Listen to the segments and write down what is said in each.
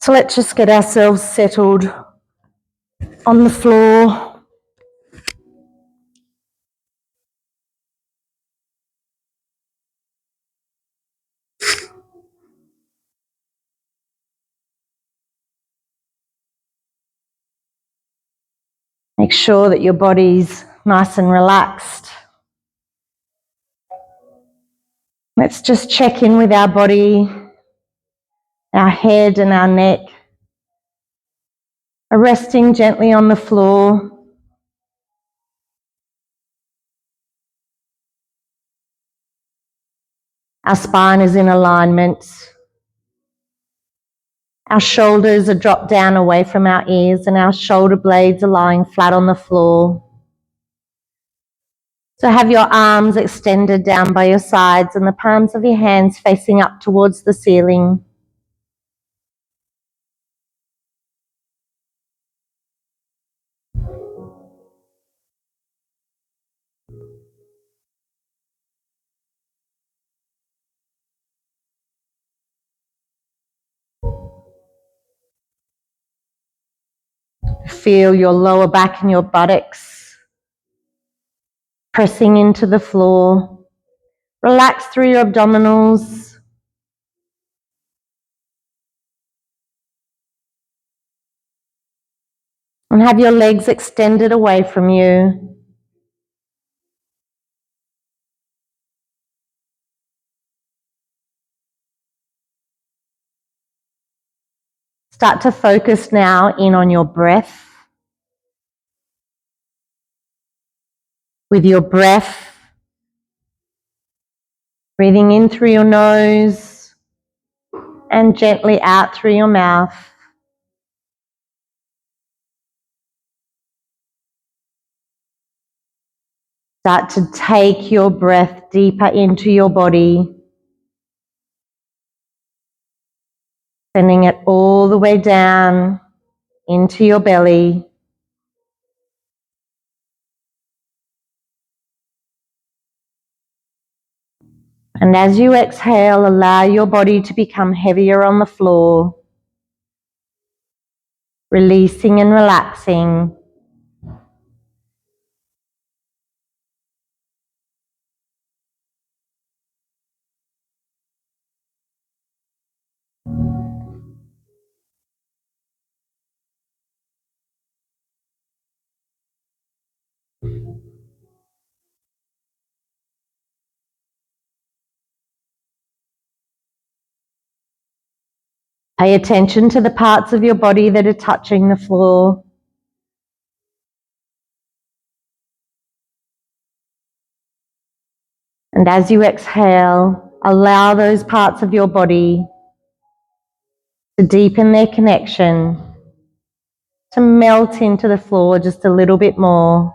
So let's just get ourselves settled on the floor. Make sure that your body's nice and relaxed. Let's just check in with our body. Our head and our neck are resting gently on the floor. Our spine is in alignment. Our shoulders are dropped down away from our ears and our shoulder blades are lying flat on the floor. So have your arms extended down by your sides and the palms of your hands facing up towards the ceiling. Feel your lower back and your buttocks pressing into the floor. Relax through your abdominals. And have your legs extended away from you. Start to focus now in on your breath. With your breath, breathing in through your nose and gently out through your mouth. Start to take your breath deeper into your body, sending it all the way down into your belly. And as you exhale, allow your body to become heavier on the floor, releasing and relaxing. Pay attention to the parts of your body that are touching the floor. And as you exhale, allow those parts of your body to deepen their connection, to melt into the floor just a little bit more.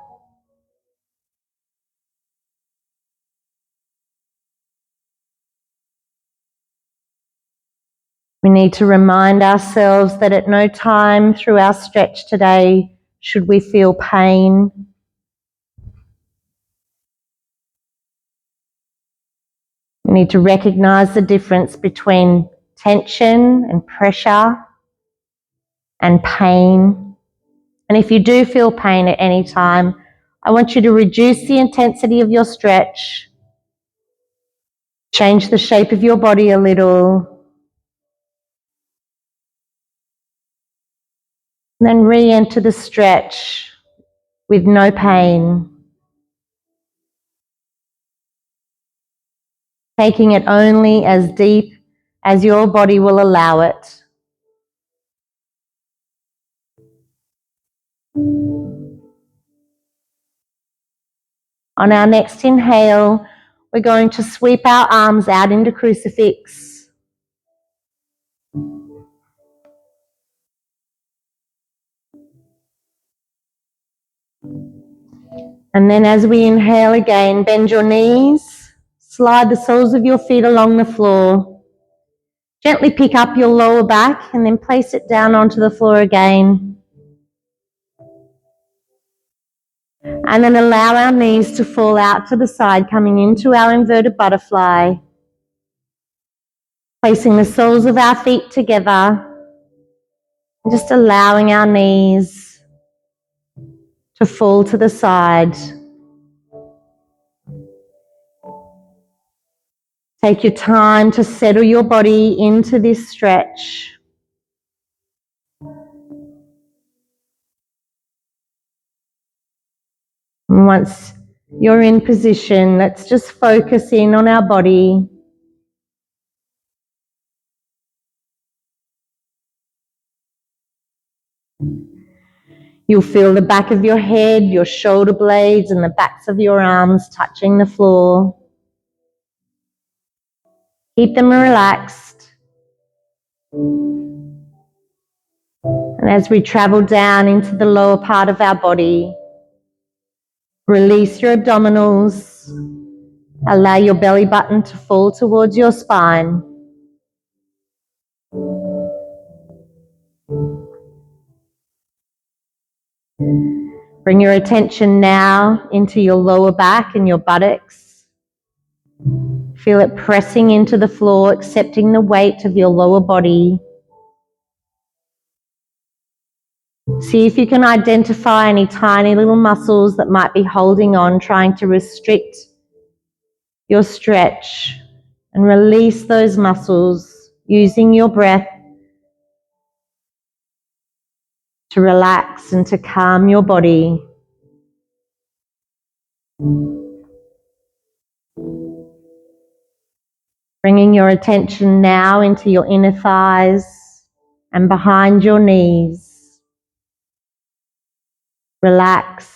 We need to remind ourselves that at no time through our stretch today should we feel pain. We need to recognize the difference between tension and pressure and pain. And if you do feel pain at any time, I want you to reduce the intensity of your stretch, change the shape of your body a little, and then re-enter the stretch with no pain. Taking it only as deep as your body will allow it. On our next inhale, we're going to sweep our arms out into crucifix. And then as we inhale again, bend your knees, slide the soles of your feet along the floor. Gently pick up your lower back and then place it down onto the floor again. And then allow our knees to fall out to the side, coming into our inverted butterfly. Placing the soles of our feet together. Just allowing our knees to fall to the side. Take your time to settle your body into this stretch. And once you're in position, let's just focus in on our body. You'll feel the back of your head, your shoulder blades, and the backs of your arms touching the floor. Keep them relaxed. And as we travel down into the lower part of our body, release your abdominals. Allow your belly button to fall towards your spine. Bring your attention now into your lower back and your buttocks. Feel it pressing into the floor, accepting the weight of your lower body. See if you can identify any tiny little muscles that might be holding on, trying to restrict your stretch, and release those muscles using your breath to relax and to calm your body. Bringing your attention now into your inner thighs and behind your knees. Relax,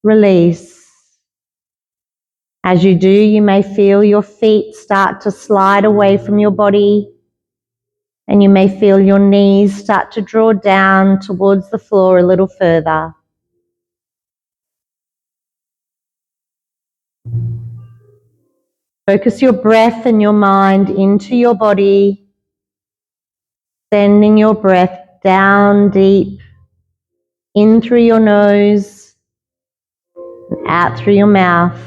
release. As you do, you may feel your feet start to slide away from your body, and you may feel your knees start to draw down towards the floor a little further. Focus your breath and your mind into your body, sending your breath down deep, in through your nose, and out through your mouth.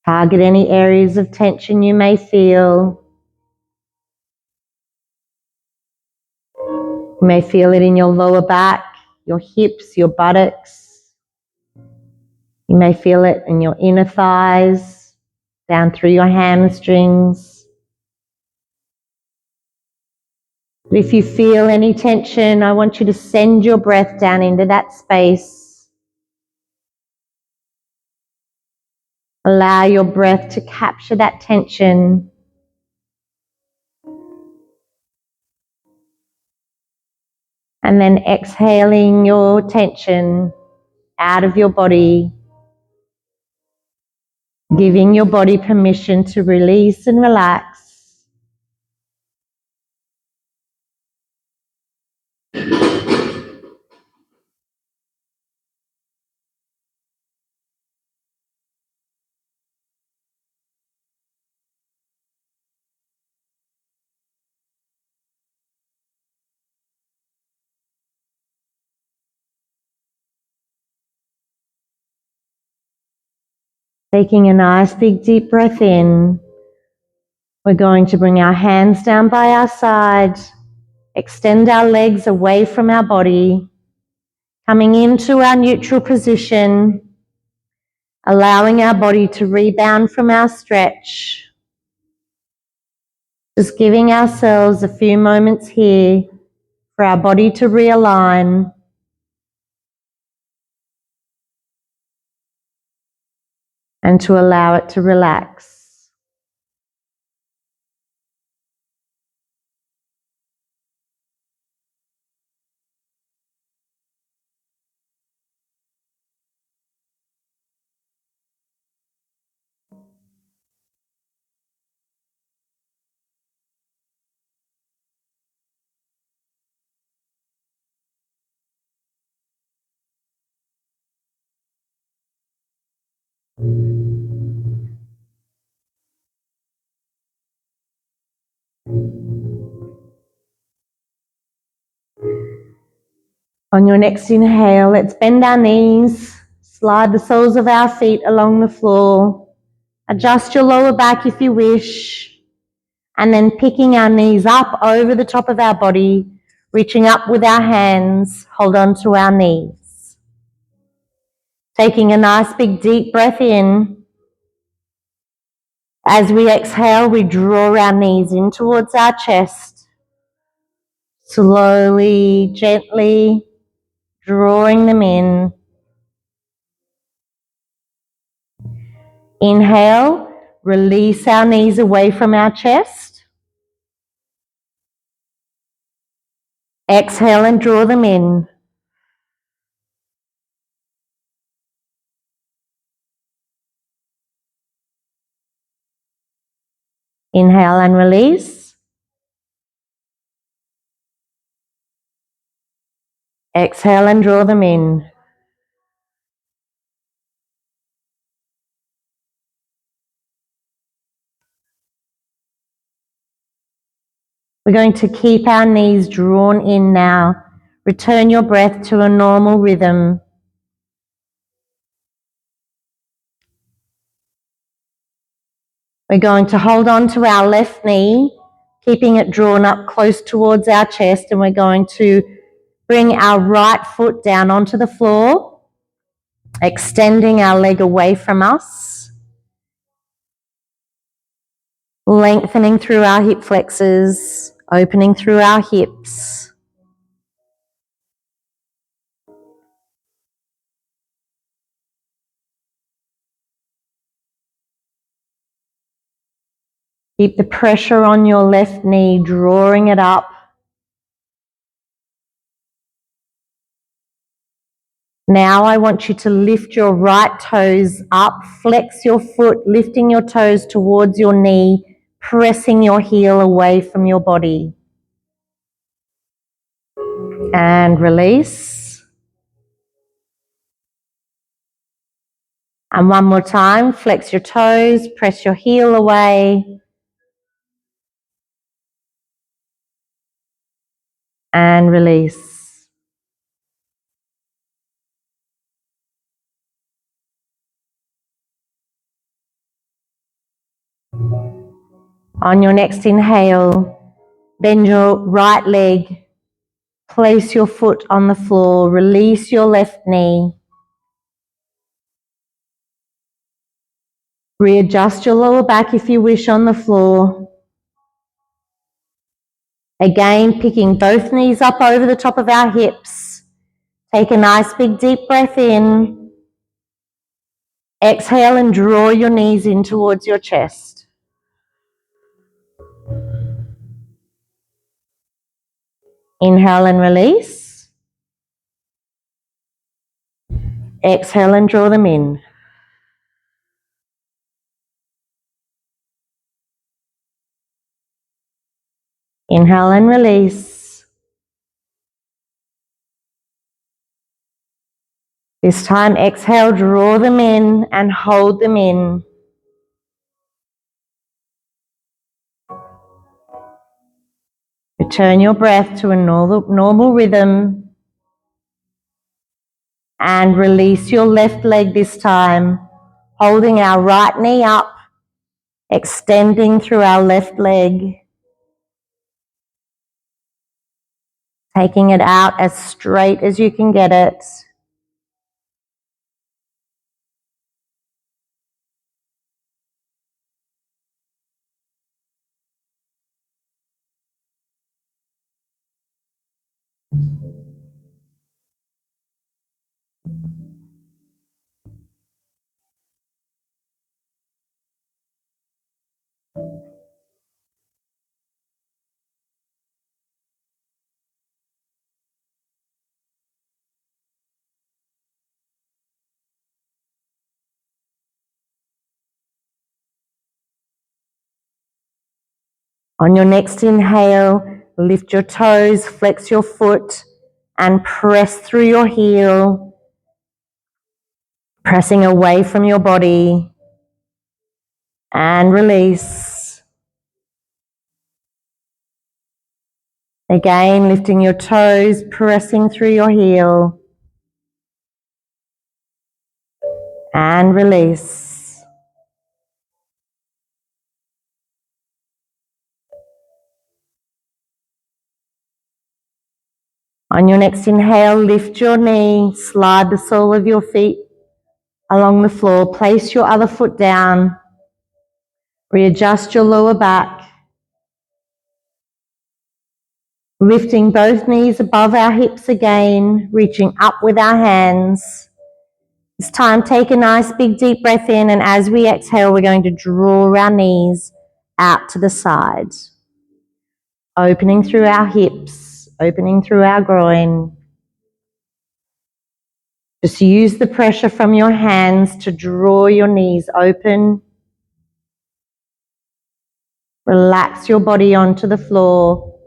Target any areas of tension you may feel. You may feel it in your lower back, your hips, your buttocks. You may feel it in your inner thighs, down through your hamstrings. But if you feel any tension, I want you to send your breath down into that space. Allow your breath to capture that tension. And then exhaling your tension out of your body, giving your body permission to release and relax. Taking a nice big deep breath in, we're going to bring our hands down by our side, extend our legs away from our body, coming into our neutral position, allowing our body to rebound from our stretch. Just giving ourselves a few moments here for our body to realign. And to allow it to relax. On your next inhale, let's bend our knees, slide the soles of our feet along the floor, adjust your lower back if you wish, and then picking our knees up over the top of our body, reaching up with our hands, hold on to our knees. Taking a nice big deep breath in. As we exhale, we draw our knees in towards our chest, slowly, gently drawing them in. Inhale, release our knees away from our chest. Exhale and draw them in. Inhale and release. Exhale and draw them in. We're going to keep our knees drawn in now. Return your breath to a normal rhythm. We're going to hold on to our left knee, keeping it drawn up close towards our chest, and we're going to bring our right foot down onto the floor, extending our leg away from us, lengthening through our hip flexors, opening through our hips. Keep the pressure on your left knee, drawing it up. Now I want you to lift your right toes up, flex your foot, lifting your toes towards your knee, pressing your heel away from your body. And release. And one more time, flex your toes, press your heel away. And release. On your next inhale, bend your right leg, place your foot on the floor, release your left knee. Readjust your lower back if you wish on the floor. Again, picking both knees up over the top of our hips. Take a nice big deep breath in. Exhale and draw your knees in towards your chest. Inhale and release. Exhale and draw them in. Inhale and release. This time, exhale, draw them in and hold them in. Return your breath to a normal rhythm and release your left leg this time, holding our right knee up, extending through our left leg, taking it out as straight as you can get it. On your next inhale, lift your toes, flex your foot, and press through your heel, pressing away from your body, and release. Again, lifting your toes, pressing through your heel. And release. On your next inhale, lift your knee, slide the sole of your feet along the floor, place your other foot down, readjust your lower back, lifting both knees above our hips again, reaching up with our hands. This time, take a nice big deep breath in, and as we exhale, we're going to draw our knees out to the sides, opening through our hips, opening through our groin. Just use the pressure from your hands to draw your knees open. Relax your body onto the floor.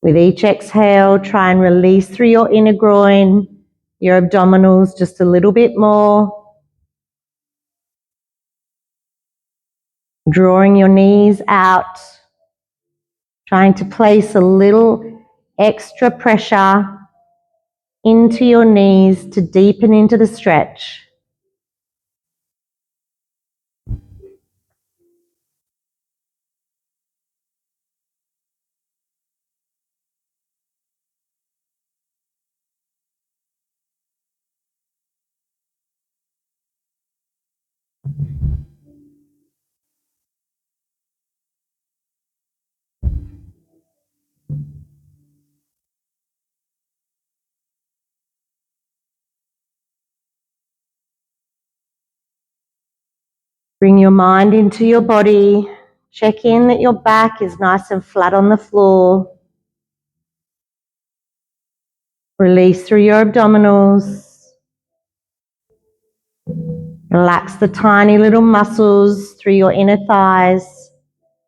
With each exhale, try and release through your inner groin, your abdominals just a little bit more. Drawing your knees out, trying to place a little extra pressure into your knees to deepen into the stretch. Bring your mind into your body. Check in that your back is nice and flat on the floor. Release through your abdominals. Relax the tiny little muscles through your inner thighs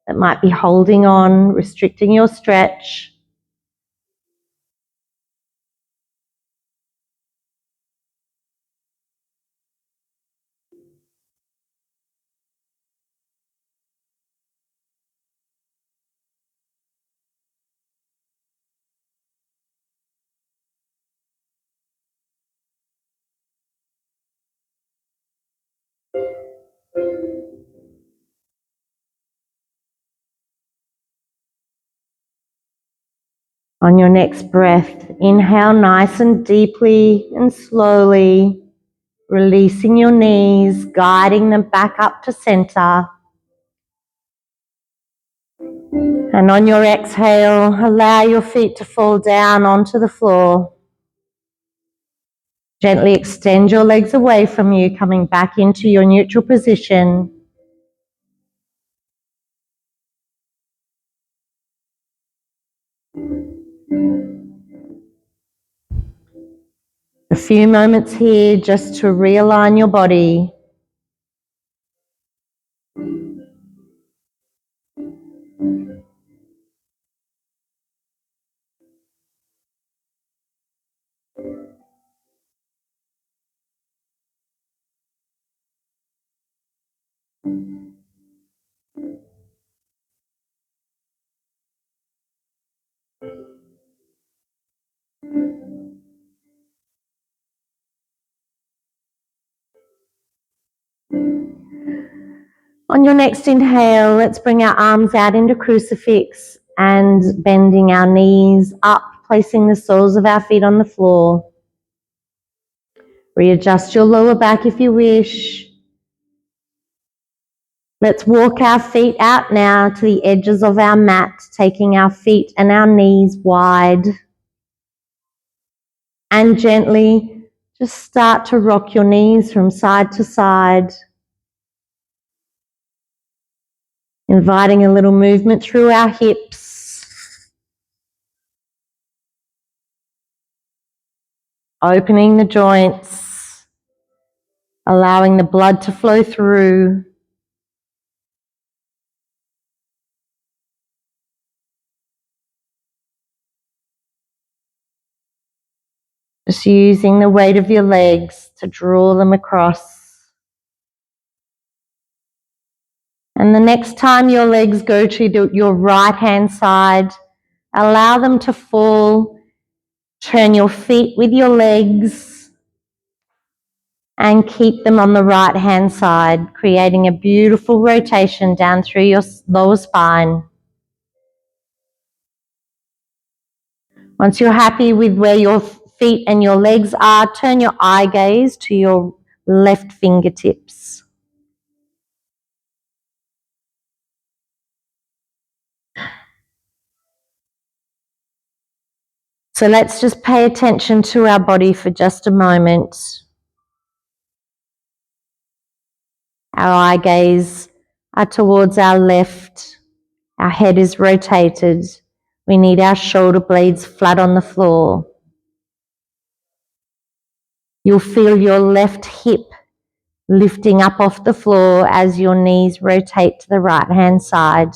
that might be holding on, restricting your stretch. On your next breath, inhale nice and deeply and slowly, releasing your knees, guiding them back up to center. And on your exhale, allow your feet to fall down onto the floor. Gently extend your legs away from you, coming back into your neutral position. A few moments here just to realign your body. On your next inhale, let's bring our arms out into crucifix and bending our knees up, placing the soles of our feet on the floor. Readjust your lower back if you wish. Let's walk our feet out now to the edges of our mat, taking our feet and our knees wide. And gently just start to rock your knees from side to side. Inviting a little movement through our hips. Opening the joints. Allowing the blood to flow through. Just using the weight of your legs to draw them across. And the next time your legs go to your right-hand side, allow them to fall. Turn your feet with your legs and keep them on the right-hand side, creating a beautiful rotation down through your lower spine. Once you're happy with where your feet and your legs are, turn your eye gaze to your left fingertips. So let's just pay attention to our body for just a moment. Our eye gaze are towards our left. Our head is rotated. We need our shoulder blades flat on the floor. You'll feel your left hip lifting up off the floor as your knees rotate to the right-hand side.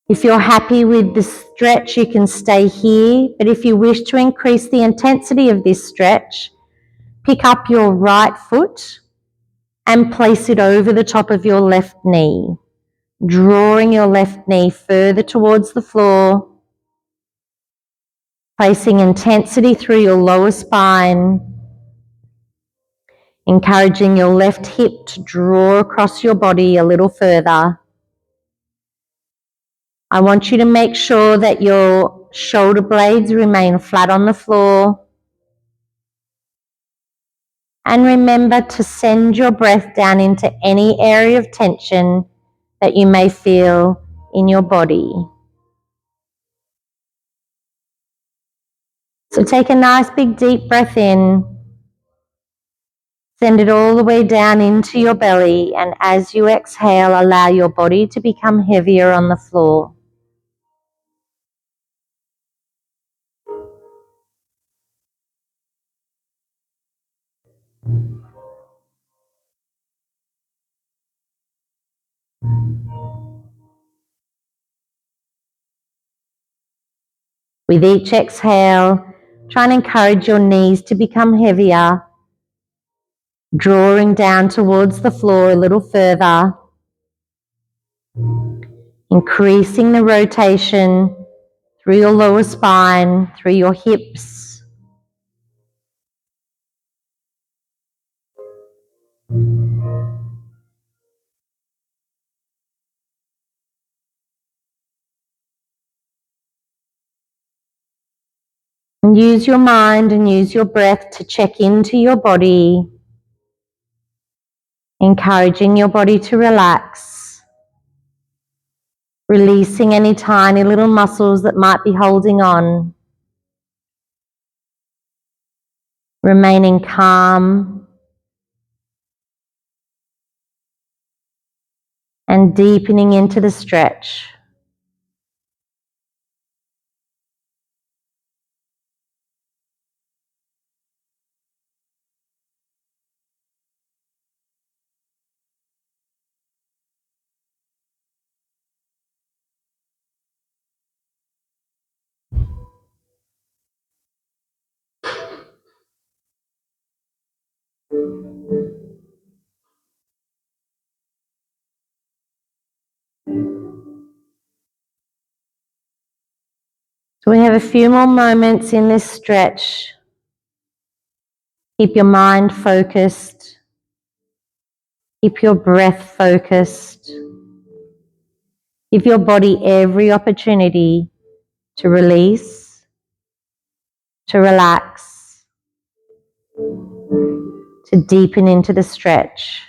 If you're happy with the stretch, you can stay here, but if you wish to increase the intensity of this stretch, pick up your right foot and place it over the top of your left knee, drawing your left knee further towards the floor, placing intensity through your lower spine, encouraging your left hip to draw across your body a little further. I want you to make sure that your shoulder blades remain flat on the floor. And remember to send your breath down into any area of tension that you may feel in your body. So take a nice big deep breath in. Send it all the way down into your belly, and as you exhale, allow your body to become heavier on the floor. With each exhale, try and encourage your knees to become heavier, drawing down towards the floor a little further, increasing the rotation through your lower spine, through your hips. And use your mind and use your breath to check into your body, encouraging your body to relax, releasing any tiny little muscles that might be holding on, remaining calm and deepening into the stretch. So we have a few more moments in this stretch. Keep your mind focused. Keep your breath focused. Give your body every opportunity to release, to relax, to deepen into the stretch.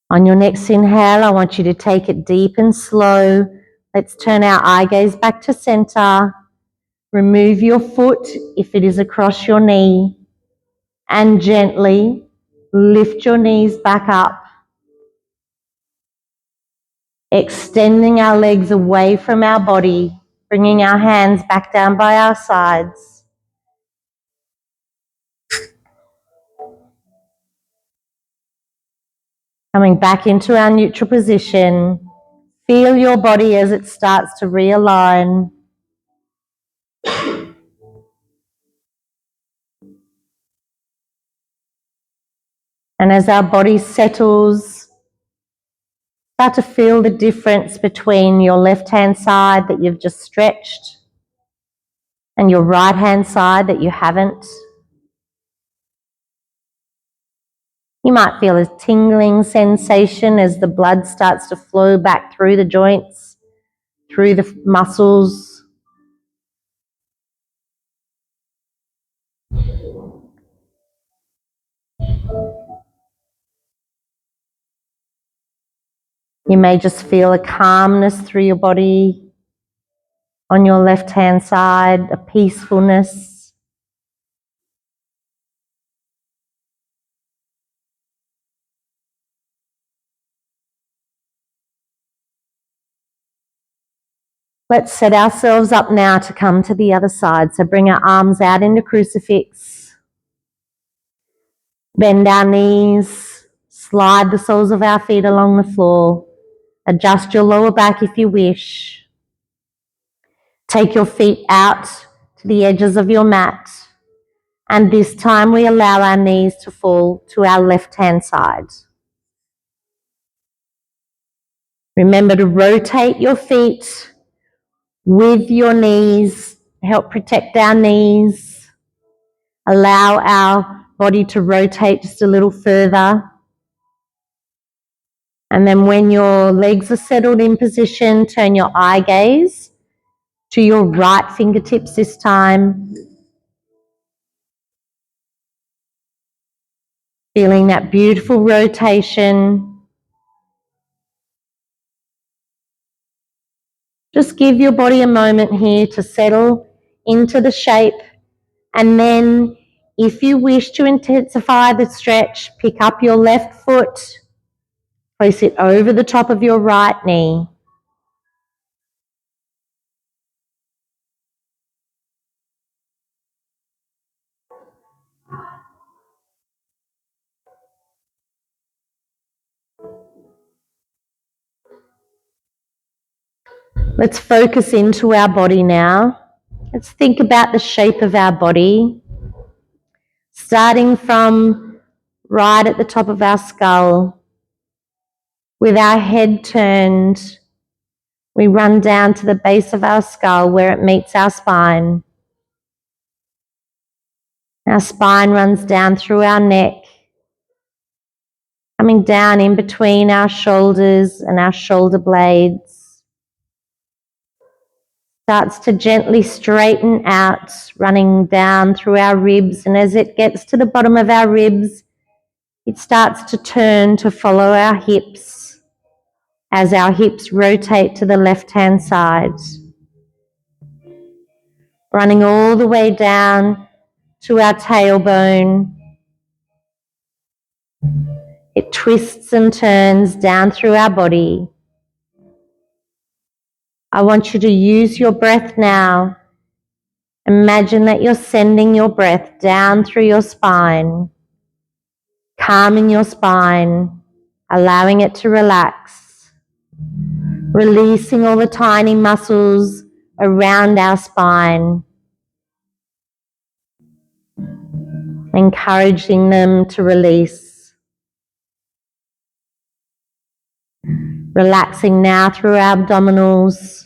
On your next inhale, I want you to take it deep and slow, Let's turn our eye gaze back to center. Remove your foot if it is across your knee and gently lift your knees back up, extending our legs away from our body, bringing our hands back down by our sides. Coming back into our neutral position, feel your body as it starts to realign. And as our body settles, start to feel the difference between your left-hand side that you've just stretched and your right-hand side that you haven't. You might feel a tingling sensation as the blood starts to flow back through the joints, through the muscles. You may just feel a calmness through your body on your left-hand side, a peacefulness. Let's set ourselves up now to come to the other side. So bring our arms out into crucifix. Bend our knees. Slide the soles of our feet along the floor. Adjust your lower back if you wish. Take your feet out to the edges of your mat. And this time we allow our knees to fall to our left-hand side. Remember to rotate your feet with your knees. Help protect our knees. Allow our body to rotate just a little further. And then when your legs are settled in position, turn your eye gaze to your right fingertips this time. Feeling that beautiful rotation. Just give your body a moment here to settle into the shape. And then if you wish to intensify the stretch, pick up your left foot, place it over the top of your right knee. Let's focus into our body now. Let's think about the shape of our body. Starting from right at the top of our skull, with our head turned, we run down to the base of our skull where it meets our spine. Our spine runs down through our neck, coming down in between our shoulders and our shoulder blades. Starts to gently straighten out, running down through our ribs, and as it gets to the bottom of our ribs, it starts to turn to follow our hips as our hips rotate to the left-hand side. Running all the way down to our tailbone. It twists and turns down through our body. I want you to use your breath now. Imagine that you're sending your breath down through your spine, calming your spine, allowing it to relax, releasing all the tiny muscles around our spine, encouraging them to release. Relaxing now through our abdominals.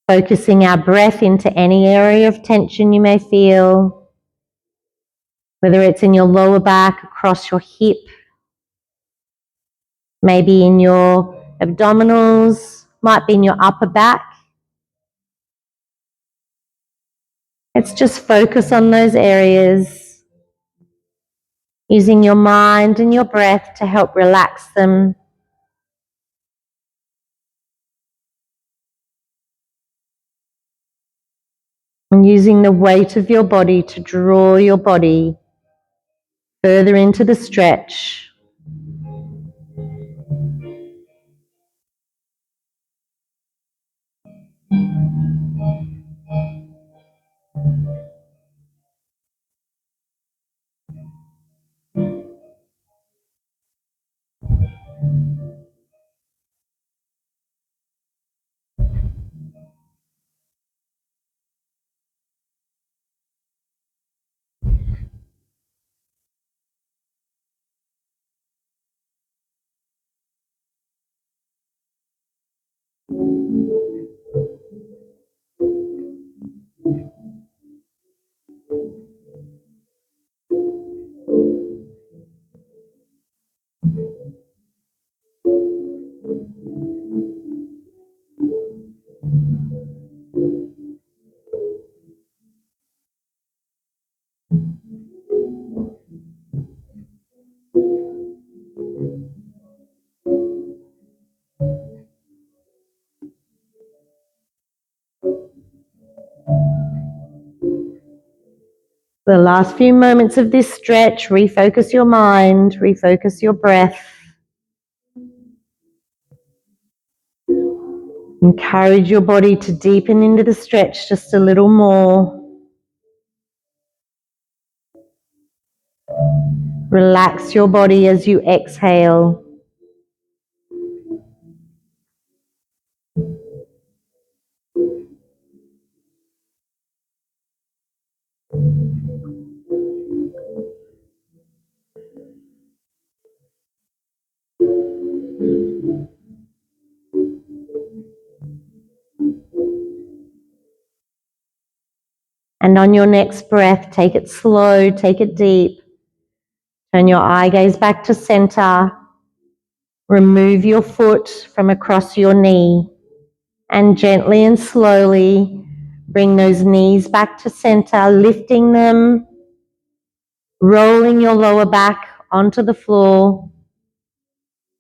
Focusing our breath into any area of tension you may feel, whether it's in your lower back, across your hip, maybe in your abdominals, might be in your upper back. Let's just focus on those areas. using your mind and your breath to help relax them. And using the weight of your body to draw your body further into the stretch. The last few moments of this stretch, refocus your mind, refocus your breath. Encourage your body to deepen into the stretch just a little more. Relax your body as you exhale. And on your next breath, take it slow, take it deep. Turn your eye gaze back to center. Remove your foot from across your knee. And gently and slowly bring those knees back to center, lifting them, rolling your lower back onto the floor.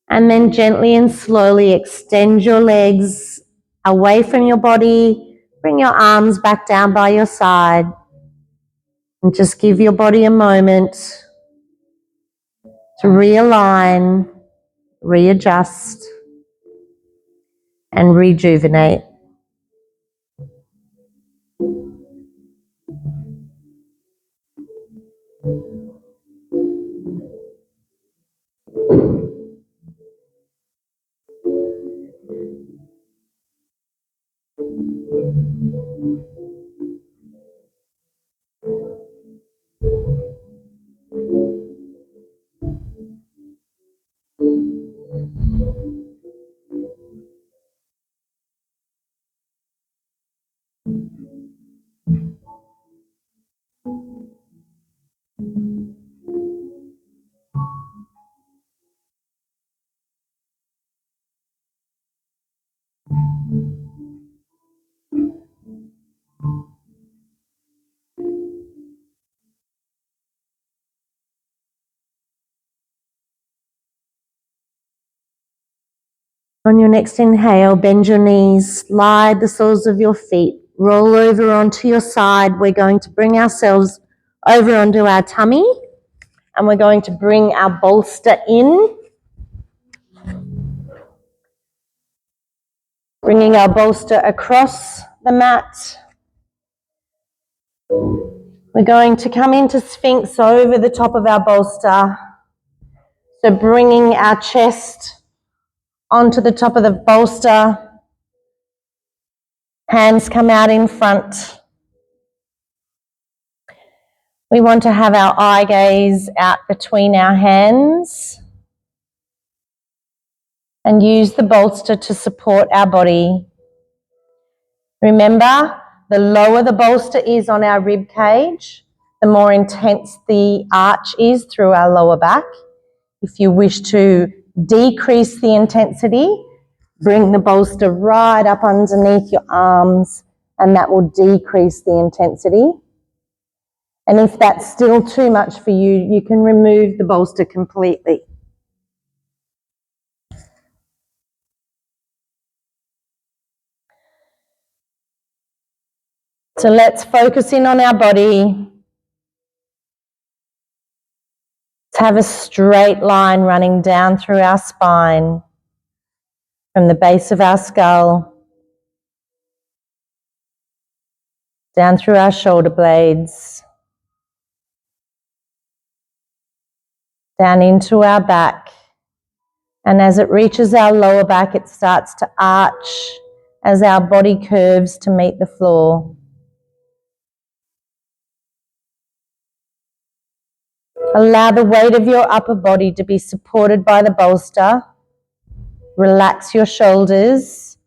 And then gently and slowly extend your legs away from your body. Bring your arms back down by your side. And just give your body a moment to realign, readjust, and rejuvenate. On your next inhale, bend your knees, slide the soles of your feet, roll over onto your side. We're going to bring ourselves over onto our tummy, and we're going to bring our bolster in. Bringing our bolster across the mat. We're going to come into Sphinx over the top of our bolster. So bringing our chest onto the top of the bolster. Hands come out in front. We want to have our eye gaze out between our hands and use the bolster to support our body. Remember, the lower the bolster is on our rib cage, the more intense the arch is through our lower back. If you wish to decrease the intensity, bring the bolster right up underneath your arms, and that will decrease the intensity. And if that's still too much for you, you can remove the bolster completely. So let's focus in on our body. Let's have a straight line running down through our spine, from the base of our skull, down through our shoulder blades, down into our back. And as it reaches our lower back, it starts to arch as our body curves to meet the floor. Allow the weight of your upper body to be supported by the bolster. Relax your shoulders.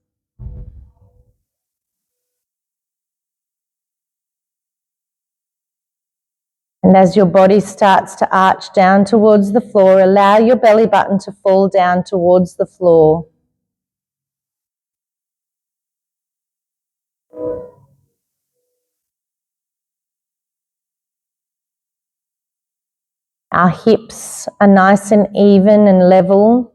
And as your body starts to arch down towards the floor, allow your belly button to fall down towards the floor. Our hips are nice and even and level.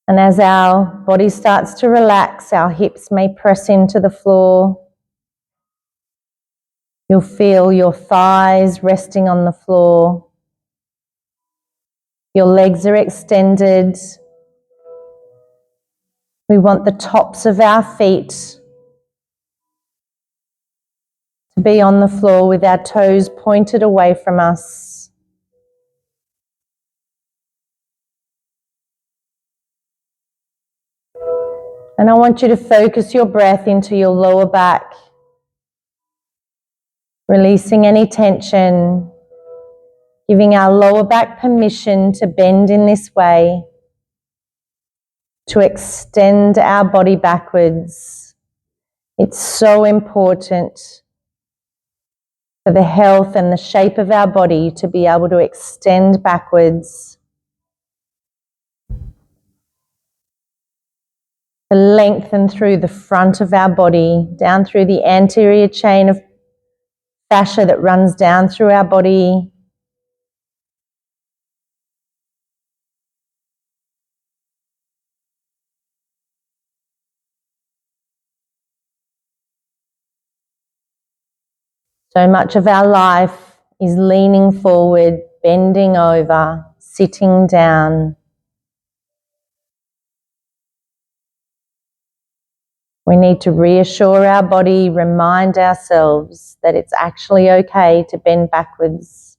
And as our body starts to relax, our hips may press into the floor. You'll feel your thighs resting on the floor. Your legs are extended. We want the tops of our feet to be on the floor with our toes pointed away from us. And I want you to focus your breath into your lower back, releasing any tension, giving our lower back permission to bend in this way, to extend our body backwards. It's so important for the health and the shape of our body to be able to extend backwards, to lengthen through the front of our body, down through the anterior chain of fascia that runs down through our body. So much of our life is leaning forward, bending over, sitting down. We need to reassure our body, remind ourselves that it's actually okay to bend backwards.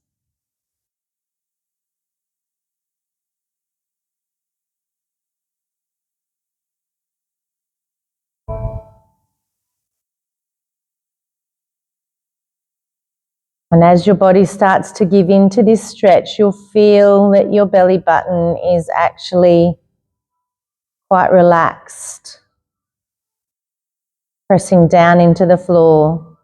And as your body starts to give in to this stretch, you'll feel that your belly button is actually quite relaxed, pressing down into the floor.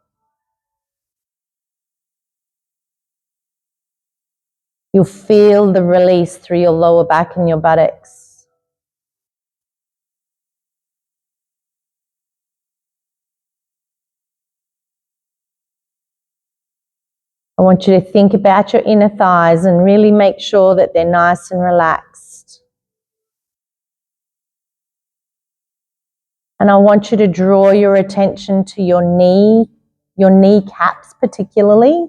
You'll feel the release through your lower back and your buttocks. I want you to think about your inner thighs and really make sure that they're nice and relaxed. And I want you to draw your attention to your kneecaps particularly.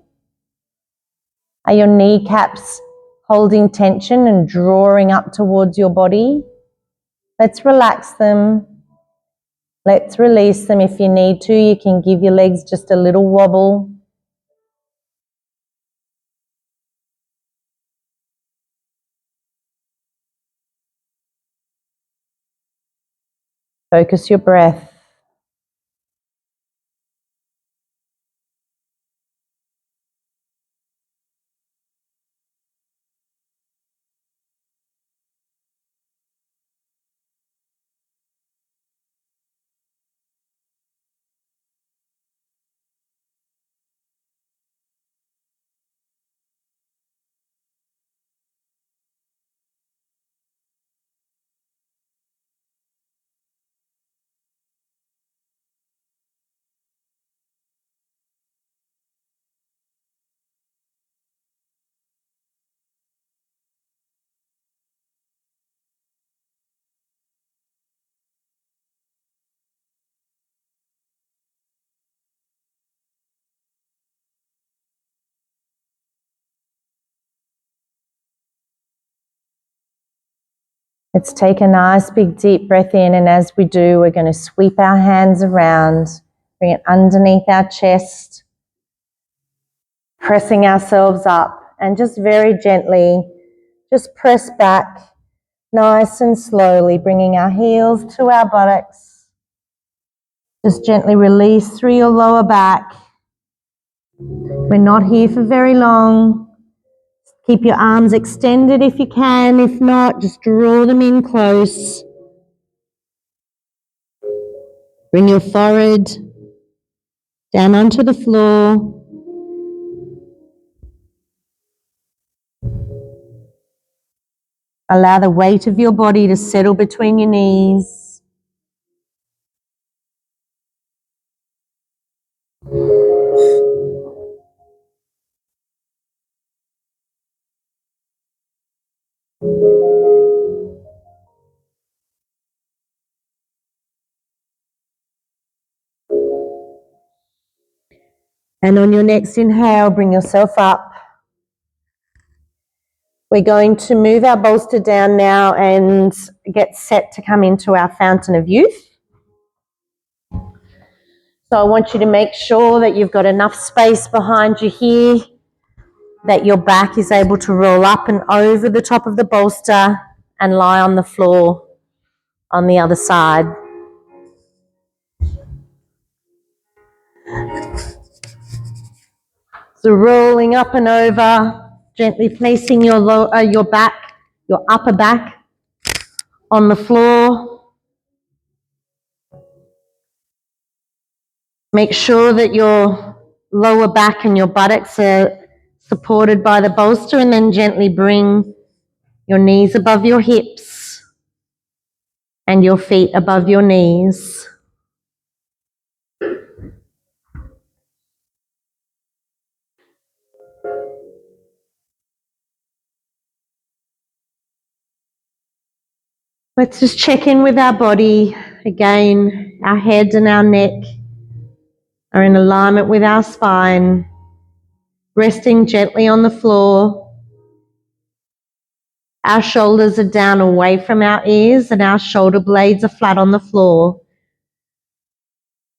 Are your kneecaps holding tension and drawing up towards your body? Let's relax them. Let's release them. If you need to, you can give your legs just a little wobble. Focus your breath. Let's take a nice big deep breath in, and as we do, we're going to sweep our hands around, bring it underneath our chest, pressing ourselves up, and just very gently, just press back, nice and slowly, bringing our heels to our buttocks. Just gently release through your lower back. We're not here for very long. Keep your arms extended if you can. If not, just draw them in close. Bring your forehead down onto the floor. Allow the weight of your body to settle between your knees. And on your next inhale, bring yourself up. We're going to move our bolster down now and get set to come into our fountain of youth. So I want you to make sure that you've got enough space behind you here, that your back is able to roll up and over the top of the bolster and lie on the floor on the other side. So rolling up and over, gently placing your upper back on the floor. Make sure that your lower back and your buttocks are supported by the bolster, and then gently bring your knees above your hips and your feet above your knees. Let's just check in with our body. Again, our head and our neck are in alignment with our spine, resting gently on the floor. Our shoulders are down away from our ears and our shoulder blades are flat on the floor.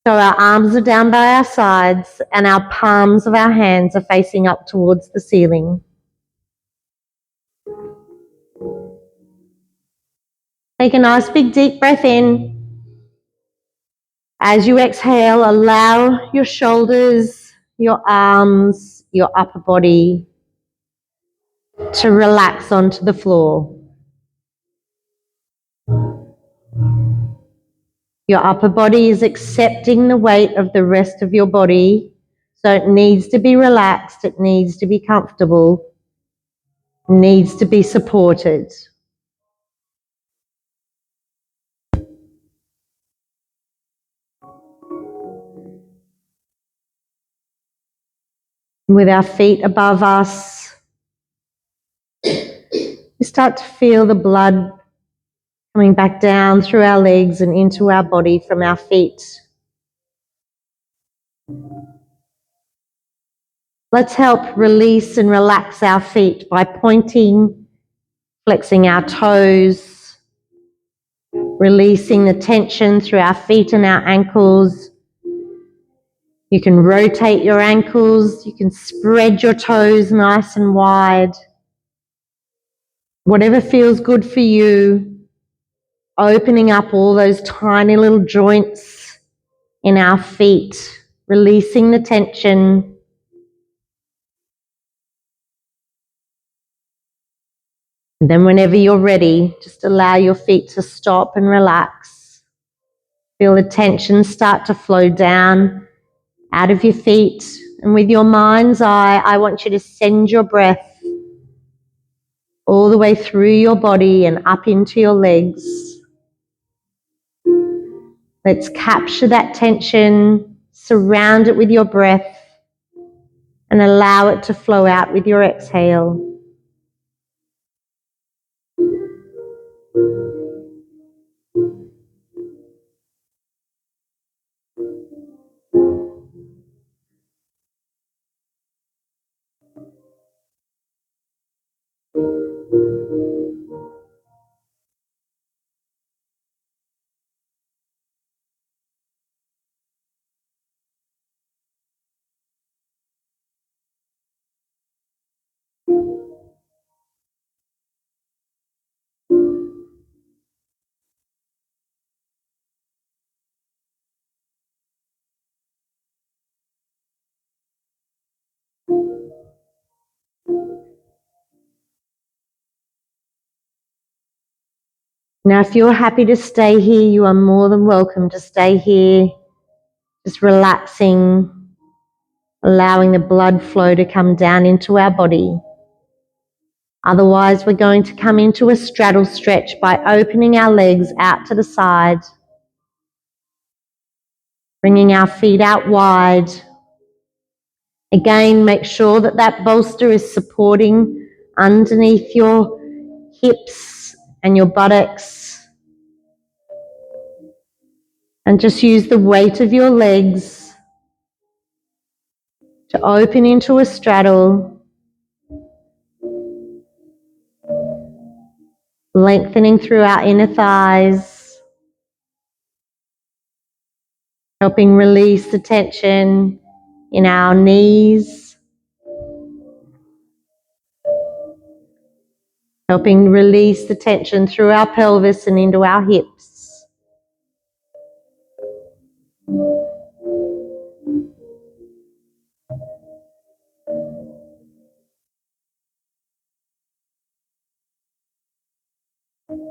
So our arms are down by our sides and our palms of our hands are facing up towards the ceiling. Take a nice big deep breath in. As you exhale, allow your shoulders, your arms, your upper body to relax onto the floor. Your upper body is accepting the weight of the rest of your body, so it needs to be relaxed, it needs to be comfortable, it needs to be supported. With our feet above us, we start to feel the blood coming back down through our legs and into our body from our feet. Let's help release and relax our feet by pointing, flexing our toes, releasing the tension through our feet and our ankles. You can rotate your ankles, you can spread your toes nice and wide. Whatever feels good for you, opening up all those tiny little joints in our feet, releasing the tension. And then whenever you're ready, just allow your feet to stop and relax. Feel the tension start to flow down out of your feet. And with your mind's eye, I want you to send your breath all the way through your body and up into your legs. Let's capture that tension, surround it with your breath, and allow it to flow out with your exhale. Now, if you're happy to stay here, you are more than welcome to stay here, just relaxing, allowing the blood flow to come down into our body. Otherwise, we're going to come into a straddle stretch by opening our legs out to the side, bringing our feet out wide. Again, make sure that that bolster is supporting underneath your hips and your buttocks. And just use the weight of your legs to open into a straddle, lengthening through our inner thighs, helping release the tension in our knees, helping release the tension through our pelvis and into our hips.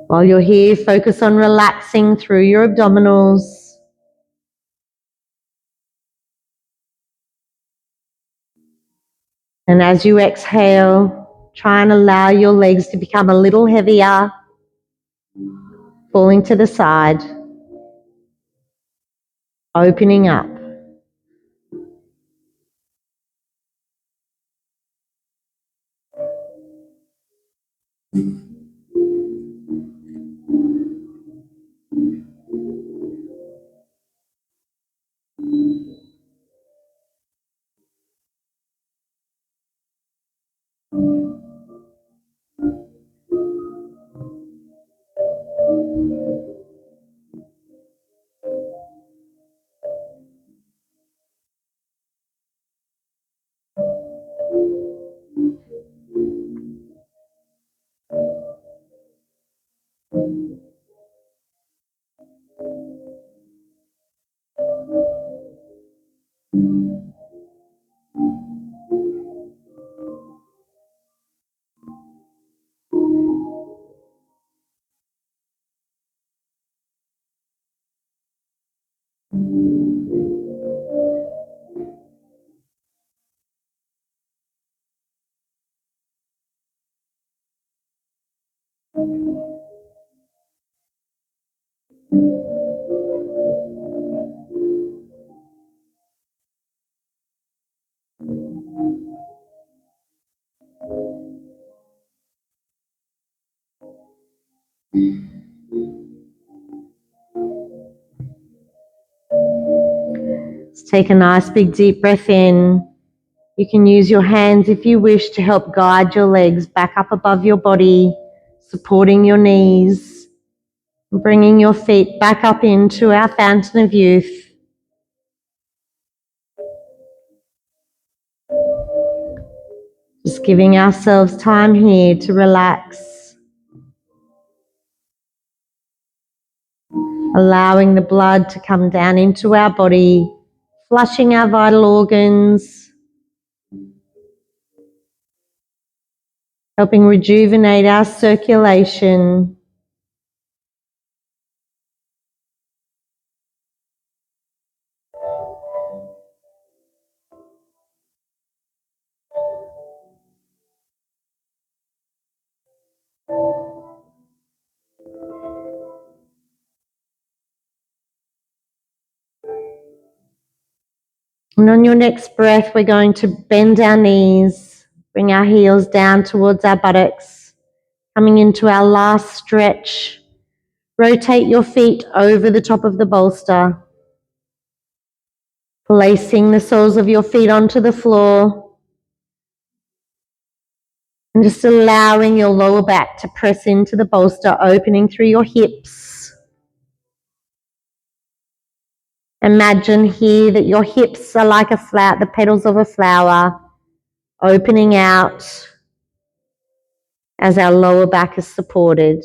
While you're here, focus on relaxing through your abdominals. And as you exhale, try and allow your legs to become a little heavier, falling to the side, opening up. Let's take a nice big deep breath in. You can use your hands if you wish to help guide your legs back up above your body, supporting your knees, bringing your feet back up into our fountain of youth. Just giving ourselves time here to relax, allowing the blood to come down into our body, flushing our vital organs, helping rejuvenate our circulation. And on your next breath, we're going to bend our knees, bring our heels down towards our buttocks, coming into our last stretch. Rotate your feet over the top of the bolster, placing the soles of your feet onto the floor, and just allowing your lower back to press into the bolster, opening through your hips. Imagine here that your hips are like the petals of a flower, opening out as our lower back is supported.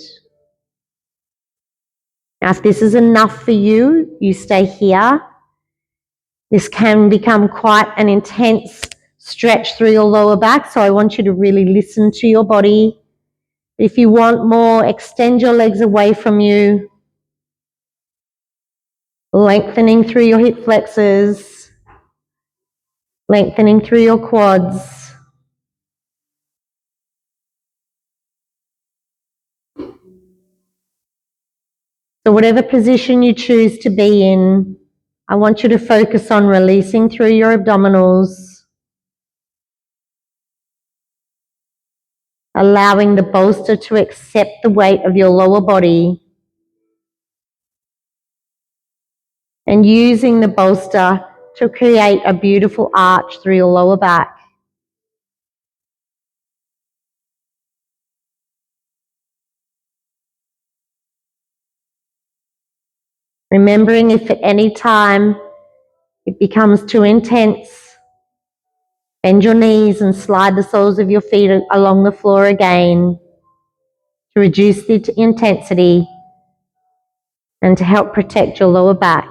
Now, if this is enough for you, you stay here. This can become quite an intense stretch through your lower back, so I want you to really listen to your body. If you want more, extend your legs away from you, lengthening through your hip flexors, lengthening through your quads. So whatever position you choose to be in, I want you to focus on releasing through your abdominals, allowing the bolster to accept the weight of your lower body, and using the bolster to create a beautiful arch through your lower back. Remembering if at any time it becomes too intense, bend your knees and slide the soles of your feet along the floor again to reduce the intensity and to help protect your lower back.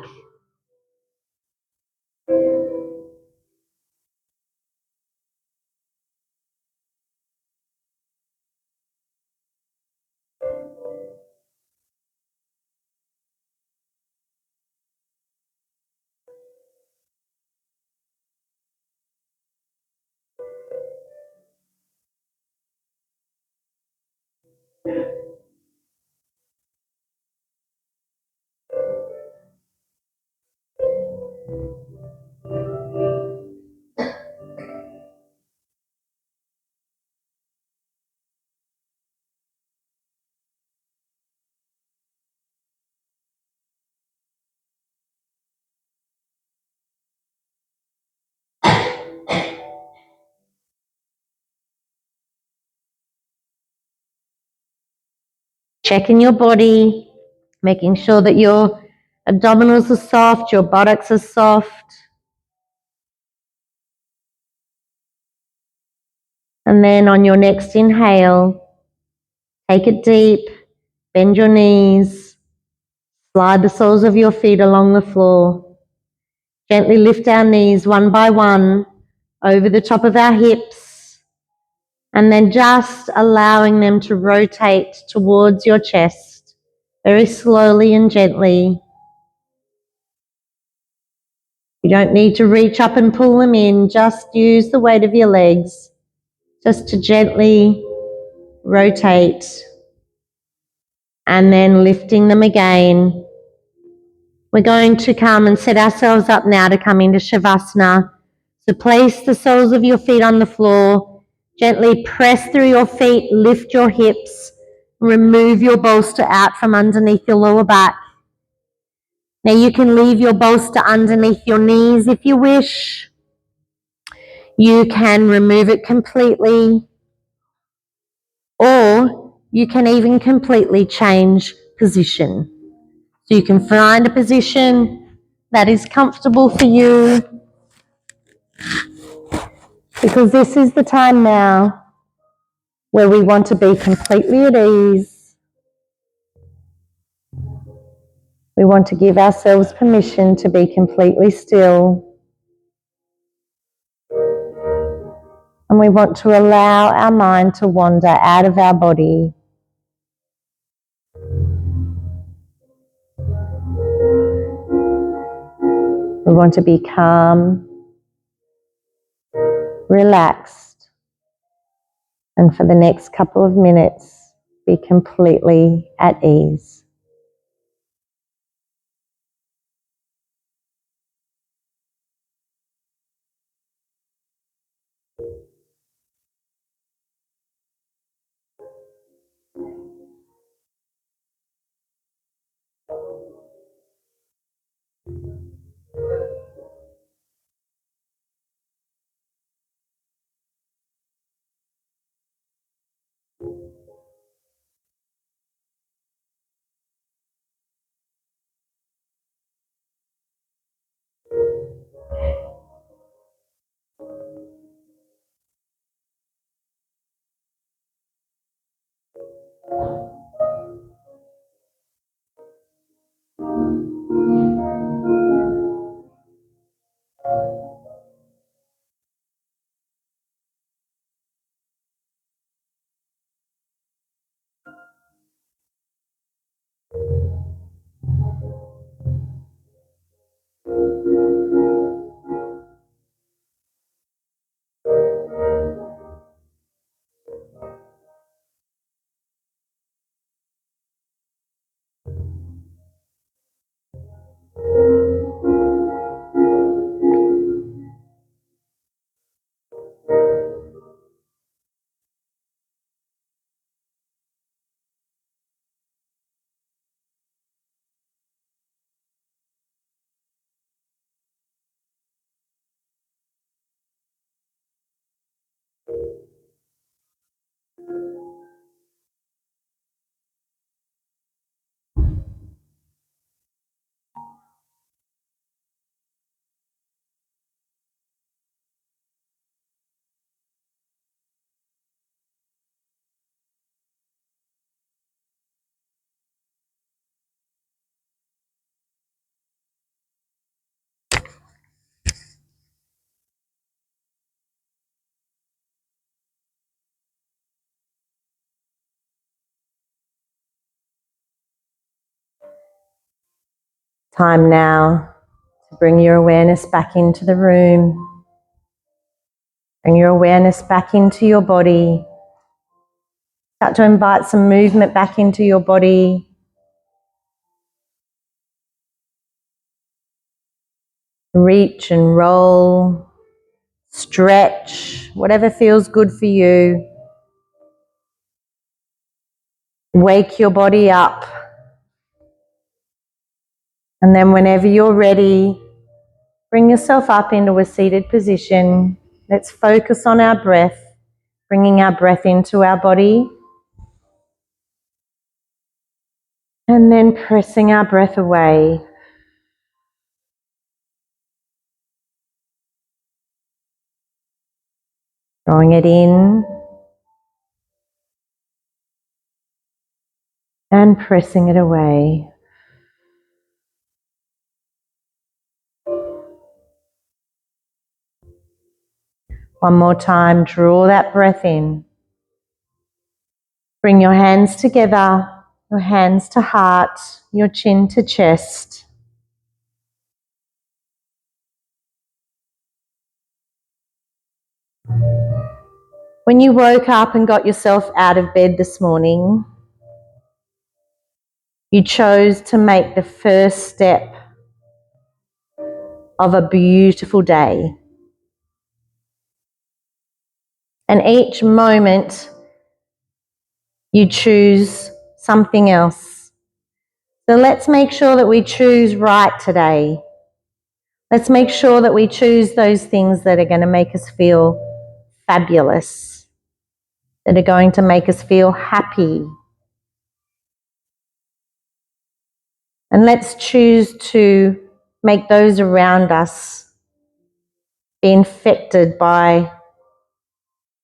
Checking your body, making sure that your abdominals are soft, your buttocks are soft. And then on your next inhale, take it deep, bend your knees, slide the soles of your feet along the floor. Gently lift our knees one by one over the top of our hips, and then just allowing them to rotate towards your chest very slowly and gently. You don't need to reach up and pull them in, just use the weight of your legs just to gently rotate, and then lifting them again. We're going to come and set ourselves up now to come into Shavasana. So place the soles of your feet on the floor, gently press through your feet, lift your hips, remove your bolster out from underneath your lower back. Now you can leave your bolster underneath your knees if you wish. You can remove it completely, or you can even completely change position. So you can find a position that is comfortable for you, because this is the time now where we want to be completely at ease. We want to give ourselves permission to be completely still. And we want to allow our mind to wander out of our body. We want to be calm, relaxed, and for the next couple of minutes, be completely at ease. Time now to bring your awareness back into the room. Bring your awareness back into your body. Start to invite some movement back into your body. Reach and roll, stretch, whatever feels good for you. Wake your body up. And then whenever you're ready, bring yourself up into a seated position. Let's focus on our breath, bringing our breath into our body. And then pressing our breath away. Drawing it in and pressing it away. One more time, draw that breath in. Bring your hands together, your hands to heart, your chin to chest. When you woke up and got yourself out of bed this morning, you chose to make the first step of a beautiful day. And each moment you choose something else. So let's make sure that we choose right today. Let's make sure that we choose those things that are going to make us feel fabulous, that are going to make us feel happy. And let's choose to make those around us be infected by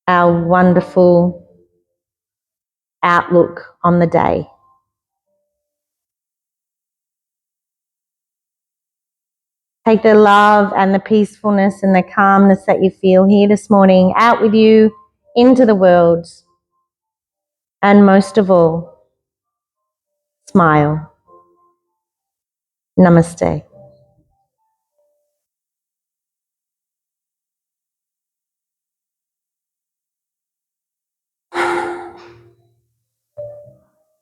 our wonderful outlook on the day. Take the love and the peacefulness and the calmness that you feel here this morning out with you into the world. And most of all, smile. Namaste.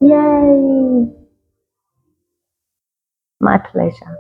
Yay! My pleasure.